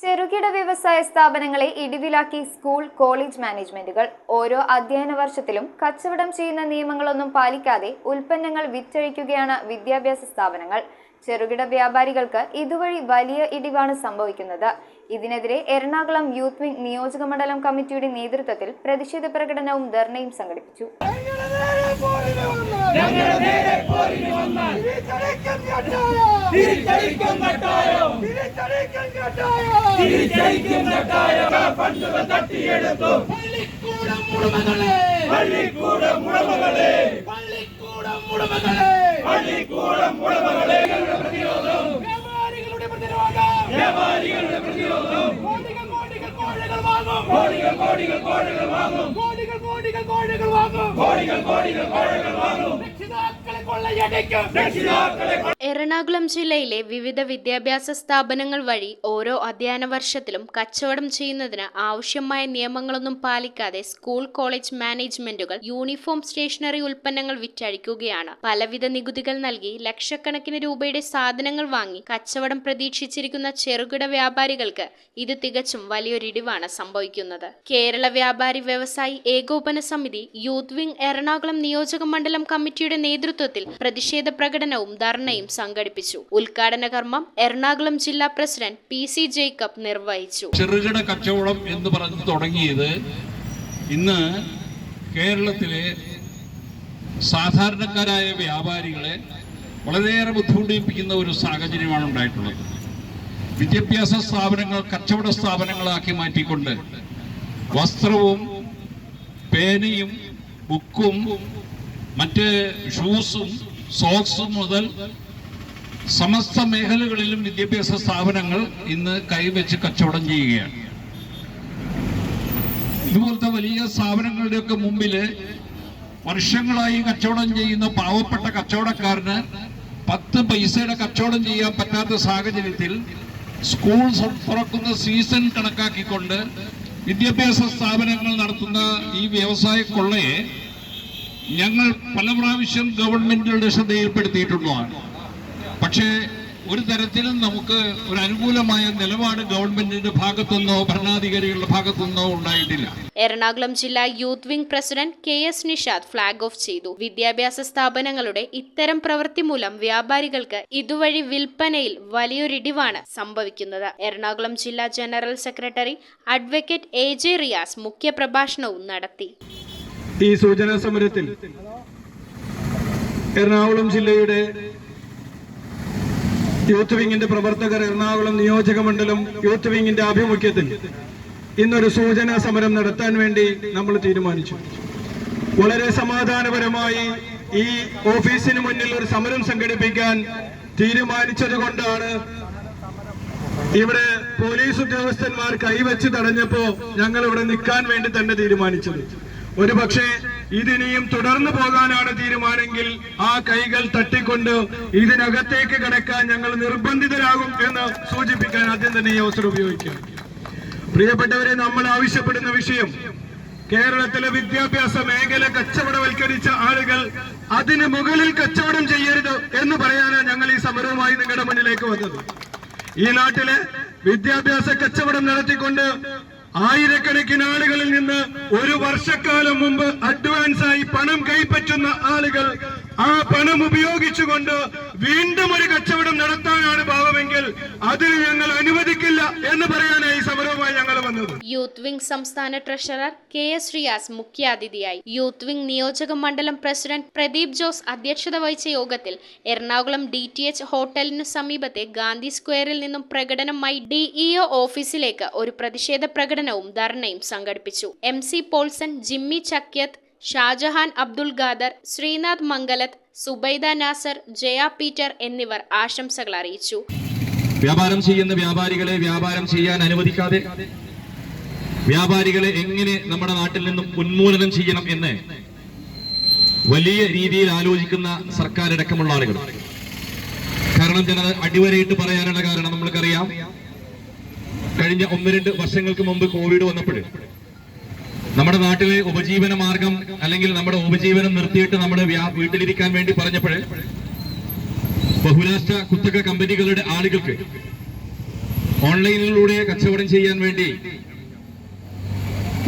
ചെറുകിട വ്യവസായ സ്ഥാപനങ്ങളെ ഇടിവിലാക്കി സ്കൂൾ കോളേജ് മാനേജ്മെന്റുകൾ ഓരോ അധ്യയന വർഷത്തിലും കച്ചവടം ചെയ്യുന്ന നിയമങ്ങളൊന്നും പാലിക്കാതെ ഉൽപ്പന്നങ്ങൾ വിറ്റഴിക്കുകയാണ് വിദ്യാഭ്യാസ സ്ഥാപനങ്ങൾ. ചെറുകിട വ്യാപാരികൾക്ക് ഇതുവഴി വലിയ ഇടിവാണ് സംഭവിക്കുന്നത്. ഇതിനെതിരെ എറണാകുളം യൂത്ത് വിംഗ് നിയോജക മണ്ഡലം കമ്മിറ്റിയുടെ നേതൃത്വത്തിൽ പ്രതിഷേധ പ്രകടനവും ധർണയും സംഘടിപ്പിച്ചു. എറണാകുളം ജില്ലയിലെ വിവിധ വിദ്യാഭ്യാസ സ്ഥാപനങ്ങൾ വഴി ഓരോ അധ്യയന വർഷത്തിലും കച്ചവടം ചെയ്യുന്നതിന് ആവശ്യമായ നിയമങ്ങളൊന്നും പാലിക്കാതെ സ്കൂൾ കോളേജ് മാനേജ്മെന്റുകൾ യൂണിഫോം സ്റ്റേഷനറി ഉൽപ്പന്നങ്ങൾ വിറ്റഴിക്കുകയാണ്. പലവിധ നികുതികൾ നൽകി ലക്ഷക്കണക്കിന് രൂപയുടെ സാധനങ്ങൾ വാങ്ങി കച്ചവടം പ്രതീക്ഷിച്ചിരിക്കുന്ന ചെറുകിട വ്യാപാരികൾക്ക് ഇത് തികച്ചും വലിയൊരിടിവാണ് സംഭവിക്കുന്നത്. കേരള വ്യാപാരി വ്യവസായി ഏകോപന സമിതി യൂത്ത് വിംഗ് എറണാകുളം നിയോജക മണ്ഡലം കമ്മിറ്റിയുടെ നേതൃത്വത്തിൽ പ്രതിഷേധ പ്രകടനവും ധർണയും സംഘടിപ്പിച്ചു. ഉദ്ഘാടന കർമ്മം എറണാകുളം ജില്ലാ പ്രസിഡന്റ് PC ജേക്കബ് നിർവഹിച്ചു. ചെറുകിട കച്ചവടം എന്ന് പറഞ്ഞു തുടങ്ങിയത് ഇന്ന് കേരളത്തിലെ സാധാരണക്കാരായ വ്യാപാരികളെ വളരെയേറെ ബുദ്ധിമുട്ടിപ്പിക്കുന്ന ഒരു സാഹചര്യമാണ് ഉണ്ടായിട്ടുള്ളത്. വിദ്യാഭ്യാസ സ്ഥാപനങ്ങൾ കച്ചവട സ്ഥാപനങ്ങളാക്കി മാറ്റിക്കൊണ്ട് വസ്ത്രവും പേനയും ബുക്കും മറ്റ് ഷൂസും സോക്സും മുതൽ സമസ്ത മേഖലകളിലും വിദ്യാഭ്യാസ സ്ഥാപനങ്ങൾ ഇന്ന് കൈവച്ച് കച്ചവടം ചെയ്യുകയാണ്. ഇതുപോലത്തെ വലിയ സ്ഥാപനങ്ങളുടെയൊക്കെ മുമ്പില് വർഷങ്ങളായി കച്ചവടം ചെയ്യുന്ന പാവപ്പെട്ട കച്ചവടക്കാരന് 10 പൈസയുടെ കച്ചവടം ചെയ്യാൻ പറ്റാത്ത സാഹചര്യത്തിൽ സ്കൂൾ തുറക്കുന്ന സീസൺ കണക്കാക്കിക്കൊണ്ട് വിദ്യാഭ്യാസ സ്ഥാപനങ്ങൾ നടത്തുന്ന ഈ വ്യവസായ കൊള്ളയെ ഞങ്ങൾ പല പ്രാവശ്യം ഗവൺമെന്റുകളുടെ ശ്രദ്ധയിൽപ്പെടുത്തിയിട്ടുള്ളതാണ്. പക്ഷേ ഒരു തരത്തിലും നമുക്ക് ഒരു അനുകൂലമായ നിലപാട് ഗവൺമെന്റിന്റെ ഭാഗത്തുനിന്നോ ഭരണാധികാരികളുടെ ഭാഗത്തുനിന്നോ ഉണ്ടായിട്ടില്ല. എറണാകുളം ജില്ലാ youth wing president KS Nishad flag off ചെയ്തു. വിദ്യാഭ്യാസ സ്ഥാപനങ്ങളുടെ ഇത്തരം പ്രവൃത്തി മൂലം വ്യാപാരികൾക്ക് ഇതുവഴി വിൽപ്പനയിൽ വലിയൊരിടിവാണ് സംഭവിക്കുന്നത്. എറണാകുളം ജില്ലാ general secretary advocate AJ Riyas മുഖ്യപ്രഭാഷണവും നടത്തി. ഈ സൂചനാ സമരത്തിൽ എറണാകുളം ജില്ലയുടെ യൂത്ത് വിംഗിന്റെ പ്രവർത്തകർ എറണാകുളം നിയോജക മണ്ഡലം യൂത്ത് വിംഗിന്റെ ആഭിമുഖ്യത്തിൽ ഇന്നൊരു സൂചനാ സമരം നടത്താൻ വേണ്ടി നമ്മൾ തീരുമാനിച്ചു. വളരെ സമാധാനപരമായി ഈ ഓഫീസിന് മുന്നിൽ ഒരു സമരം സംഘടിപ്പിക്കാൻ തീരുമാനിച്ചത് കൊണ്ടാണ് ഇവിടെ പോലീസ് ഉദ്യോഗസ്ഥന്മാർ കൈവച്ച് തടഞ്ഞപ്പോ ഞങ്ങൾ ഇവിടെ നിൽക്കാൻ വേണ്ടി തന്നെ തീരുമാനിച്ചത്. ഒരു പക്ഷേ ഇതിനിയും തുടർന്നു പോകാനാണ് തീരുമാനമെങ്കിൽ ആ കൈകൾ തട്ടിക്കൊണ്ട് ഇതിനകത്തേക്ക് കടക്കാൻ ഞങ്ങൾ നിർബന്ധിതരാകും എന്ന് സൂചിപ്പിക്കാൻ ആദ്യം തന്നെ ഈ അവസരം ഉപയോഗിക്കാം. പ്രിയപ്പെട്ടവരെ, നമ്മൾ ആവശ്യപ്പെടുന്ന വിഷയം കേരളത്തിലെ വിദ്യാഭ്യാസ മേഖല കച്ചവടവൽക്കരിച്ച ആളുകൾ അതിന് മുകളിൽ കച്ചവടം ചെയ്യരുത് എന്ന് പറയാനാണ് ഞങ്ങൾ ഈ സമരവുമായി നിങ്ങളുടെ മുന്നിലേക്ക് വന്നത്. ഈ നാട്ടിലെ വിദ്യാഭ്യാസ കച്ചവടം നടത്തിക്കൊണ്ട് ആയിരക്കണക്കിന് ആളുകളിൽ നിന്ന് ഒരു വർഷക്കാലം മുമ്പ് അഡ്വാൻസായി പണം കൈപ്പറ്റുന്ന ആളുകൾ ആ പണം ഉപയോഗിച്ചുകൊണ്ട് വീണ്ടും ഒരു കച്ചവടം നടത്താനാണ് ഭാവമെങ്കിൽ അതിന് ഞങ്ങൾ അനുവദിക്കില്ല എന്ന് പറയാനായി സമരവുമായി ഞങ്ങൾ വന്നത്. യൂത്ത് വിംഗ് സംസ്ഥാന ട്രഷറർ KS റിയാസ് മുഖ്യാതിഥിയായി. യൂത്ത് വിംഗ് നിയോജക മണ്ഡലം പ്രസിഡന്റ് പ്രദീപ് ജോസ് അധ്യക്ഷത വഹിച്ച യോഗത്തിൽ എറണാകുളം DTH ഹോട്ടലിനു സമീപത്തെ ഗാന്ധി സ്ക്വയറിൽ നിന്നും പ്രകടനമായി DEO ഓഫീസിലേക്ക് ഒരു പ്രതിഷേധ പ്രകടനവും ധർണയും സംഘടിപ്പിച്ചു. MC പോൾസൺ, ജിമ്മി ചക്യത്ത്, ഷാജഹാൻ അബ്ദുൽ ഖാദർ, ശ്രീനാഥ് മംഗലത്ത്, സുബൈദ നാസർ, ജയ പീറ്റർ എന്നിവർ ആശംസകൾ അറിയിച്ചു. വ്യാപാരം ചെയ്യുന്ന വ്യാപാരികളെ വ്യാപാരം ചെയ്യാൻ അനുവദിക്കാതെ വ്യാപാരികളെ എങ്ങനെ നമ്മുടെ നാട്ടിൽ നിന്നും ഉന്മൂലനം ചെയ്യണം എന്ന് വലിയ രീതിയിൽ ആലോചിക്കുന്ന സർക്കാരടക്കമുള്ള ആളുകൾ. കാരണം ജനത അടിവരയിട്ട് പറയാനുള്ള കാരണം നമ്മൾക്കറിയാം. കഴിഞ്ഞ 1-2 വർഷങ്ങൾക്ക് മുമ്പ് കോവിഡ് വന്നപ്പോൾ നമ്മുടെ നാട്ടിലെ ഉപജീവന മാർഗം അല്ലെങ്കിൽ നമ്മുടെ ഉപജീവനം നിർത്തിയിട്ട് നമ്മുടെ വീട്ടിലിരിക്കാൻ വേണ്ടി പറഞ്ഞപ്പോൾ ബഹുരാഷ്ട്ര കുത്തക കമ്പനികളുടെ ആളുകൾക്ക് ഓൺലൈനിലൂടെ കച്ചവടം ചെയ്യാൻ വേണ്ടി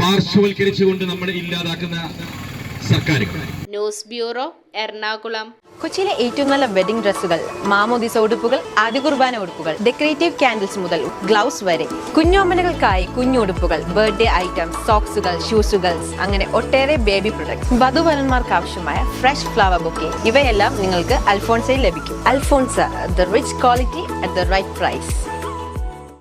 പാർശ്വവൽക്കരിച്ചുകൊണ്ട് നമ്മൾ ഇല്ലാതാക്കുന്ന സർക്കാരുകൾ. News bureau, Ernakulam. കൊച്ചിയിലെ ഏറ്റവും നല്ല വെഡിംഗ് ഡ്രസ്സുകൾ, മാമോദിസ ഉടുപ്പുകൾ, ആദ്യ കുർബാന ഉടുപ്പുകൾ, ഡെക്കറേറ്റീവ് കാൻഡിൽസ് മുതൽ ഗ്ലൗസ് വരെ, കുഞ്ഞോമനകൾക്കായി കുഞ്ഞുടുപ്പുകൾ, ബർത്ത്ഡേ ഐറ്റംസ്, സോക്സുകൾ, ഷൂസുകൾ, അങ്ങനെ ഒട്ടേറെ ബേബി പ്രൊഡക്ട്സ്, വധുവരന്മാർക്ക് ആവശ്യമായ ഫ്രഷ് ഫ്ലവർ ബൊക്കെ, ഇവയെല്ലാം നിങ്ങൾക്ക് അൽഫോൺസയിൽ ലഭിക്കും. Alphonsa, the rich quality at the right price.